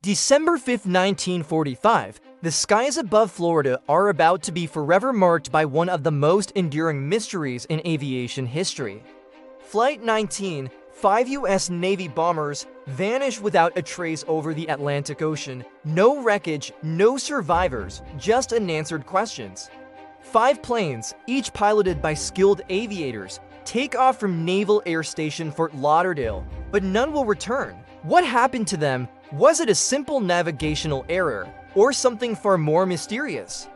December 5, 1945, the skies above Florida are about to be forever marked by one of the most enduring mysteries in aviation history. Flight 19, 5 U.S. Navy bombers, vanish without a trace over the Atlantic Ocean. No wreckage, no survivors, just unanswered questions. 5 planes, each piloted by skilled aviators, take off from Naval Air Station Fort Lauderdale, but none will return. What happened to them? Was it a simple navigational error, or something far more mysterious?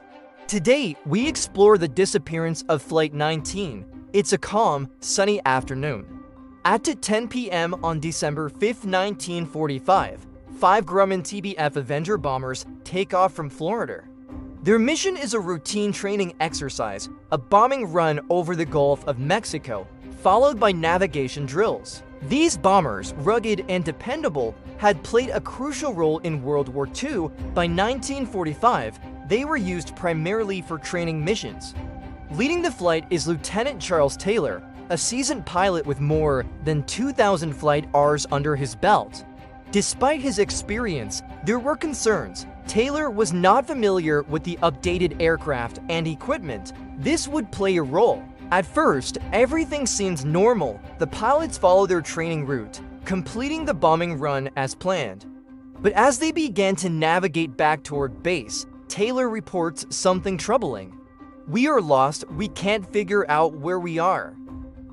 Today, we explore the disappearance of Flight 19. It's a calm, sunny afternoon. At 10 p.m. on December 5, 1945, 5 Grumman TBF Avenger bombers take off from Florida. Their mission is a routine training exercise, a bombing run over the Gulf of Mexico, followed by navigation drills. These bombers, rugged and dependable, had played a crucial role in World War II. By 1945, they were used primarily for training missions. Leading the flight is Lieutenant Charles Taylor, a seasoned pilot with more than 2,000 flight hours under his belt. Despite his experience, there were concerns. Taylor was not familiar with the updated aircraft and equipment. This would play a role. At first, everything seems normal. The pilots follow their training route, completing the bombing run as planned. But as they began to navigate back toward base, Taylor reports something troubling. "We are lost. We can't figure out where we are.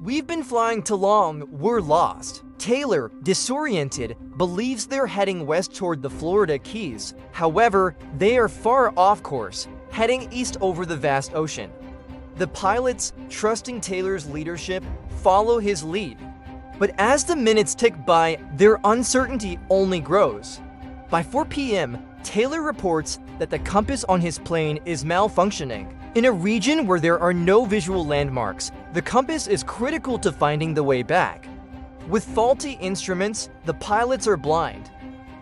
We've been flying too long. We're lost." Taylor, disoriented, believes they're heading west toward the Florida Keys. However, they are far off course, heading east over the vast ocean. The pilots, trusting Taylor's leadership, follow his lead. But as the minutes tick by, their uncertainty only grows. By 4 p.m., Taylor reports that the compass on his plane is malfunctioning. In a region where there are no visual landmarks, the compass is critical to finding the way back. With faulty instruments, the pilots are blind.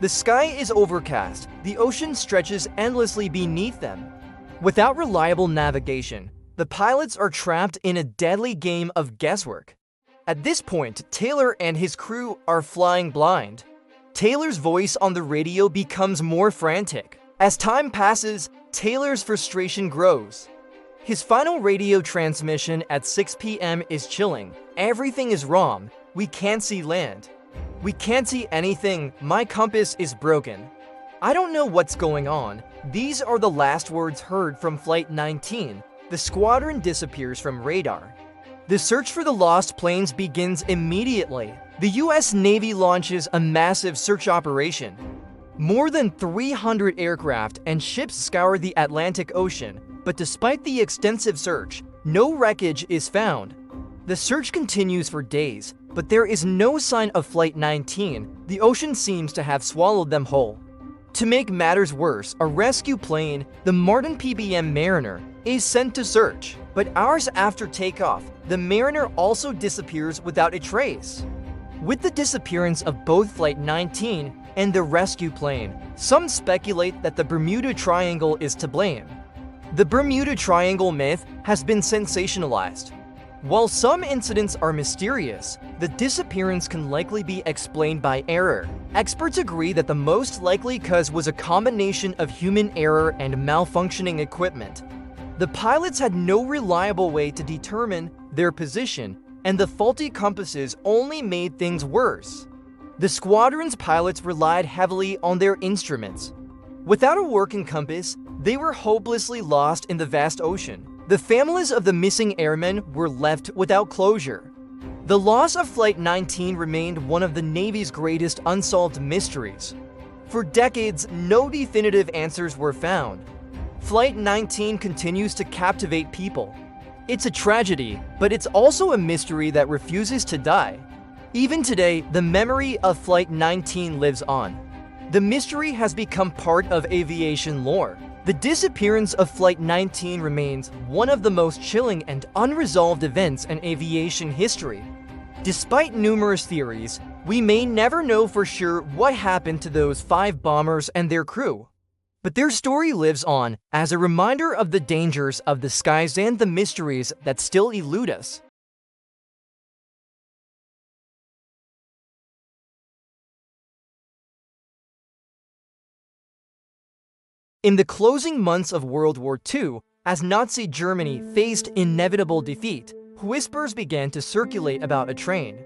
The sky is overcast. The ocean stretches endlessly beneath them. Without reliable navigation, the pilots are trapped in a deadly game of guesswork. At this point, Taylor and his crew are flying blind. Taylor's voice on the radio becomes more frantic. As time passes, Taylor's frustration grows. His final radio transmission at 6 p.m. is chilling. "Everything is wrong. We can't see land. We can't see anything. My compass is broken. I don't know what's going on." These are the last words heard from Flight 19. The squadron disappears from radar. The search for the lost planes begins immediately. The U.S. Navy launches a massive search operation. More than 300 aircraft and ships scour the Atlantic Ocean, but despite the extensive search, no wreckage is found. The search continues for days, but there is no sign of Flight 19. The ocean seems to have swallowed them whole. To make matters worse, a rescue plane, the Martin PBM Mariner, is sent to search. But hours after takeoff, the Mariner also disappears without a trace. With the disappearance of both Flight 19 and the rescue plane, some speculate that the Bermuda Triangle is to blame. The Bermuda Triangle myth has been sensationalized. While some incidents are mysterious, the disappearance can likely be explained by error. Experts agree that the most likely cause was a combination of human error and malfunctioning equipment. The pilots had no reliable way to determine their position, and the faulty compasses only made things worse. The squadron's pilots relied heavily on their instruments. Without a working compass, they were hopelessly lost in the vast ocean. The families of the missing airmen were left without closure. The loss of Flight 19 remained one of the Navy's greatest unsolved mysteries. For decades, no definitive answers were found. Flight 19 continues to captivate people. It's a tragedy, but it's also a mystery that refuses to die. Even today, the memory of Flight 19 lives on. The mystery has become part of aviation lore. The disappearance of Flight 19 remains one of the most chilling and unresolved events in aviation history. Despite numerous theories, we may never know for sure what happened to those 5 bombers and their crew. But their story lives on as a reminder of the dangers of the skies and the mysteries that still elude us. In the closing months of World War II, as Nazi Germany faced inevitable defeat, whispers began to circulate about a train.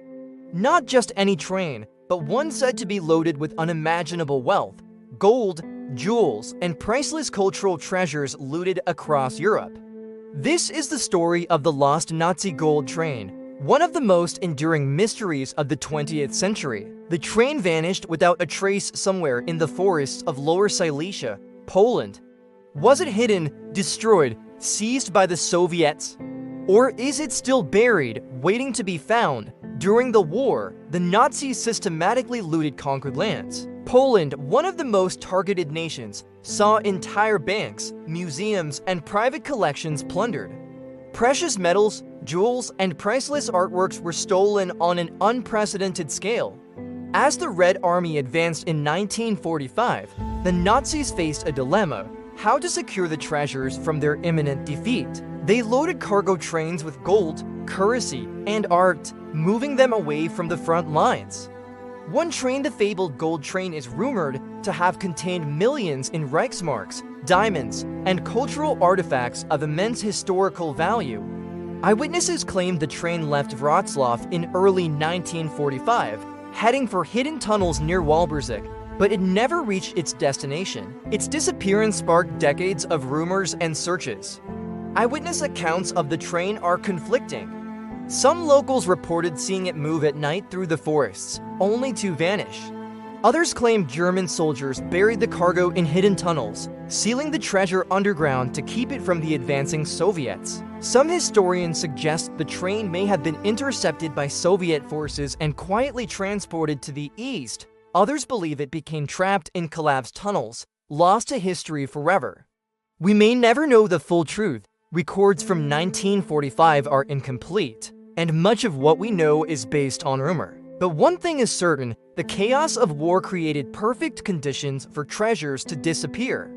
Not just any train, but one said to be loaded with unimaginable wealth, gold, jewels, and priceless cultural treasures looted across Europe. This is the story of the lost Nazi gold train, one of the most enduring mysteries of the 20th century. The train vanished without a trace somewhere in the forests of Lower Silesia, Poland. Was it hidden, destroyed, seized by the Soviets? Or is it still buried, waiting to be found? During the war, the Nazis systematically looted conquered lands. Poland, one of the most targeted nations, saw entire banks, museums, and private collections plundered. Precious metals, jewels, and priceless artworks were stolen on an unprecedented scale. As the Red Army advanced in 1945, the Nazis faced a dilemma: how to secure the treasures from their imminent defeat. They loaded cargo trains with gold, currency, and art, moving them away from the front lines. One train, the fabled gold train, is rumored to have contained millions in Reichsmarks, diamonds, and cultural artifacts of immense historical value. Eyewitnesses claimed the train left Wrocław in early 1945, heading for hidden tunnels near Walbrzych, but it never reached its destination. Its disappearance sparked decades of rumors and searches. Eyewitness accounts of the train are conflicting. Some locals reported seeing it move at night through the forests, only to vanish. Others claimed German soldiers buried the cargo in hidden tunnels, sealing the treasure underground to keep it from the advancing Soviets. Some historians suggest the train may have been intercepted by Soviet forces and quietly transported to the east. Others believe it became trapped in collapsed tunnels, lost to history forever. We may never know the full truth. Records from 1945 are incomplete, and much of what we know is based on rumor. But one thing is certain: the chaos of war created perfect conditions for treasures to disappear.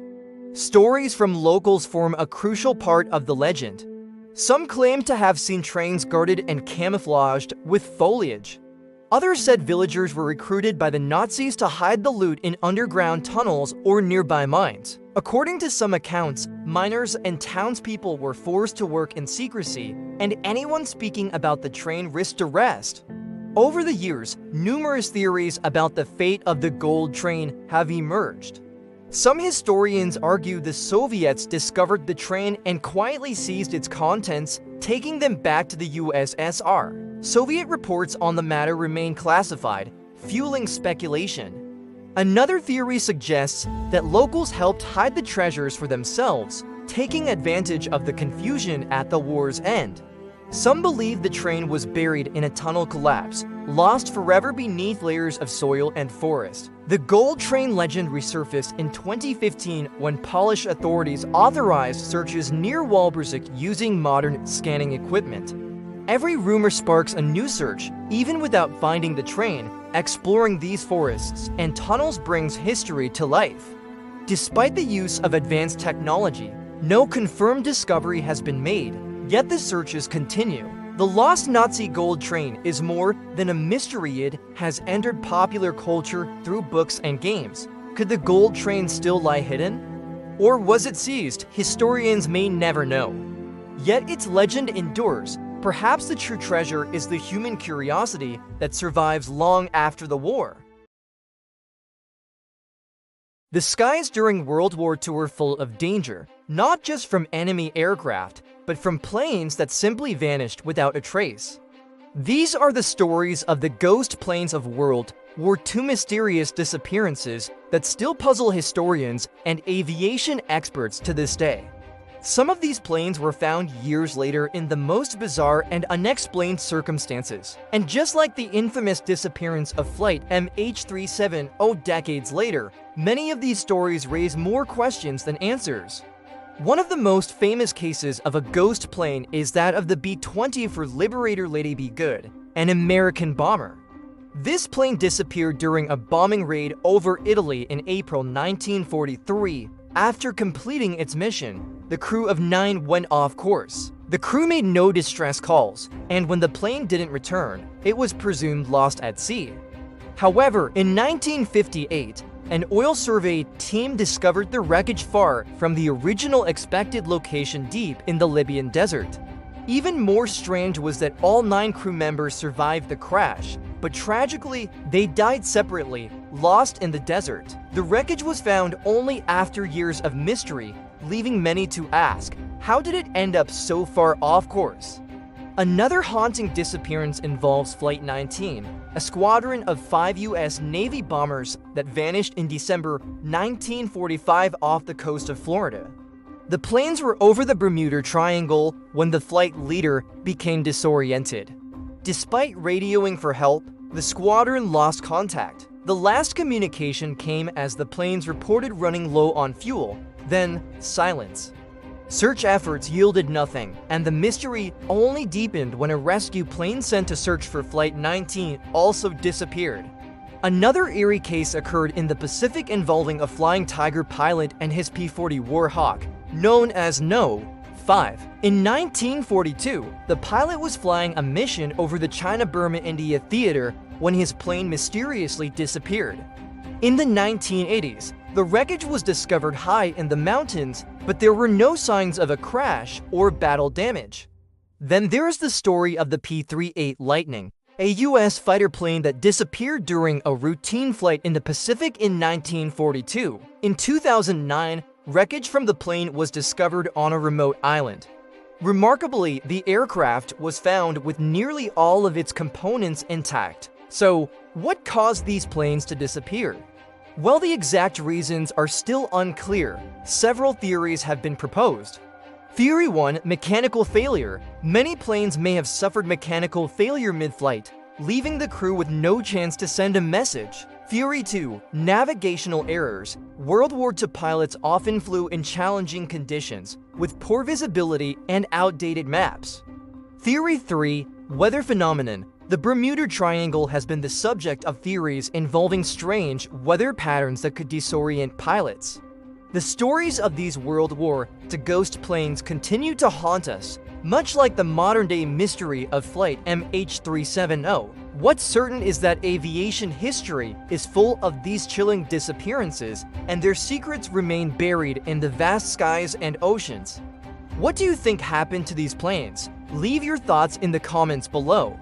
Stories from locals form a crucial part of the legend. Some claim to have seen trains guarded and camouflaged with foliage. Others said villagers were recruited by the Nazis to hide the loot in underground tunnels or nearby mines. According to some accounts, miners and townspeople were forced to work in secrecy, and anyone speaking about the train risked arrest. Over the years, numerous theories about the fate of the gold train have emerged. Some historians argue the Soviets discovered the train and quietly seized its contents, taking them back to the USSR. Soviet reports on the matter remain classified, fueling speculation. Another theory suggests that locals helped hide the treasures for themselves, taking advantage of the confusion at the war's end. Some believe the train was buried in a tunnel collapse, lost forever beneath layers of soil and forest. The gold train legend resurfaced in 2015 when Polish authorities authorized searches near Walbrzych using modern scanning equipment. Every rumor sparks a new search. Even without finding the train, exploring these forests and tunnels brings history to life. Despite the use of advanced technology, no confirmed discovery has been made, yet the searches continue. The lost Nazi gold train is more than a mystery. It has entered popular culture through books and games. Could the gold train still lie hidden? Or was it seized? Historians may never know. Yet its legend endures. Perhaps the true treasure is the human curiosity that survives long after the war. The skies during World War II were full of danger, not just from enemy aircraft, but from planes that simply vanished without a trace. These are the stories of the Ghost Planes of World War II mysterious disappearances that still puzzle historians and aviation experts to this day. Some of these planes were found years later in the most bizarre and unexplained circumstances. And just like the infamous Disappearance of Flight MH370 decades later, many of these stories raise more questions than answers. One of the most famous cases of a ghost plane is that of the B-20 for Liberator Lady Be Good, an American bomber. This plane disappeared during a bombing raid over Italy in April 1943. After completing its mission, the crew of 9 went off course. The crew made no distress calls, and when the plane didn't return, it was presumed lost at sea. However, in 1958, an oil survey team discovered the wreckage far from the original expected location deep in the Libyan desert. Even more strange was that all 9 crew members survived the crash, but tragically, they died separately, lost in the desert. The wreckage was found only after years of mystery, leaving many to ask, how did it end up so far off course? Another haunting disappearance involves Flight 19, a squadron of 5 U.S. Navy bombers that vanished in December 1945 off the coast of Florida. The planes were over the Bermuda Triangle when the flight leader became disoriented. Despite radioing for help, the squadron lost contact. The last communication came as the planes reported running low on fuel, then silence. Search efforts yielded nothing, and the mystery only deepened when a rescue plane sent to search for Flight 19 also disappeared. Another eerie case occurred in the Pacific involving a Flying Tiger pilot and his P-40 Warhawk, known as No. 5. In 1942, the pilot was flying a mission over the China-Burma-India theater when his plane mysteriously disappeared. In the 1980s, the wreckage was discovered high in the mountains, but there were no signs of a crash or battle damage. Then there's the story of the P-38 Lightning, a U.S. fighter plane that disappeared during a routine flight in the Pacific in 1942. In 2009, wreckage from the plane was discovered on a remote island. Remarkably, the aircraft was found with nearly all of its components intact. So, what caused these planes to disappear? While the exact reasons are still unclear, several theories have been proposed. Theory 1, mechanical failure. Many planes may have suffered mechanical failure mid-flight, leaving the crew with no chance to send a message. Theory 2, navigational errors. World War II pilots often flew in challenging conditions, with poor visibility and outdated maps. Theory 3, weather phenomenon. The Bermuda Triangle has been the subject of theories involving strange weather patterns that could disorient pilots. The stories of these World War II ghost planes continue to haunt us, much like the modern-day mystery of flight MH370. What's certain is that aviation history is full of these chilling disappearances, and their secrets remain buried in the vast skies and oceans. What do you think happened to these planes? Leave your thoughts in the comments below.